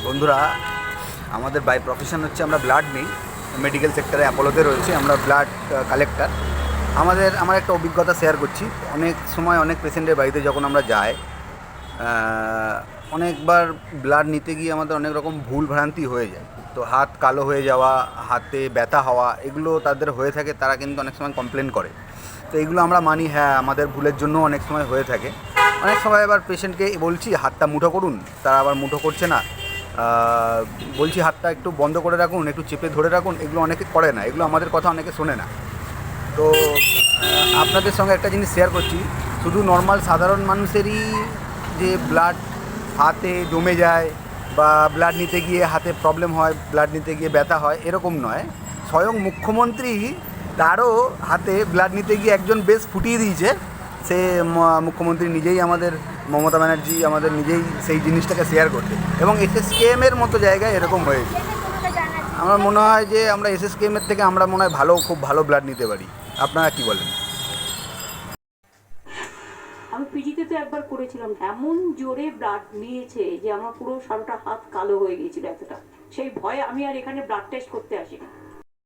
বন্ধুরা, আমাদের by profession হচ্ছে আমরা ব্লাড নিই, মেডিকেল সেক্টরে অ্যাপোলোতে রয়েছে, আমরা ব্লাড কালেক্টর। আমার একটা অভিজ্ঞতা শেয়ার করছি। অনেক সময় অনেক পেশেন্টের বাড়িতে যখন আমরা যাই, অনেকবার ব্লাড নিতে গিয়ে আমাদের অনেক রকম ভুল ভ্রান্তি হয়ে যায়। তো হাত কালো হয়ে যাওয়া, হাতে ব্যথা হওয়া, এগুলো তাদের হয়ে থাকে। তারা কিন্তু অনেক সময় কমপ্লেন করে। তো এগুলো আমরা মানি, হ্যাঁ আমাদের ভুলের জন্য অনেক সময় হয়ে থাকে। অনেক সময় আবার পেশেন্টকে বলছি হাতটা মুঠো করুন, তারা আবার মুঠো করছে না। বলছি হাতটা একটু বন্ধ করে রাখুন, একটু চেপে ধরে রাখুন, এগুলো অনেকে করে না, এগুলো আমাদের কথা অনেকে শোনে না। তো আপনাদের সঙ্গে একটা জিনিস শেয়ার করছি। শুধু নর্মাল সাধারণ মানুষেরই যে ব্লাড হাতে জমে যায় বা ব্লাড নিতে গিয়ে হাতে প্রবলেম হয়, ব্লাড নিতে গিয়ে ব্যথা হয়, এরকম নয়। স্বয়ং মুখ্যমন্ত্রী তারও হাতে ব্লাড নিতে গিয়ে একজন বেশ ফুটিয়ে দিয়েছে। সে মুখ্যমন্ত্রী নিজেই, আমাদের মমতা ব্যানার্জি আমাদের নিজেই সেই জিনিসটাকে শেয়ার করতে, এবং এসএসকেএমের মতো জায়গায় এরকম হয়েছে। আমার মনে হয় যে আমরা এসএসকেএমের থেকে আমরা মনে হয় খুব ভালো ব্লাড নিতে পারি। আপনারা কি বলেন? আমি পিজিতে তো একবার করেছিলাম, এমন জোরে ব্লাড নিয়েছে যে আমার পুরো সারাটা হাত কালো হয়ে গিয়েছিল এতটা। সেই ভয়ে আমি আর এখানে ব্লাড টেস্ট করতে আসিনি।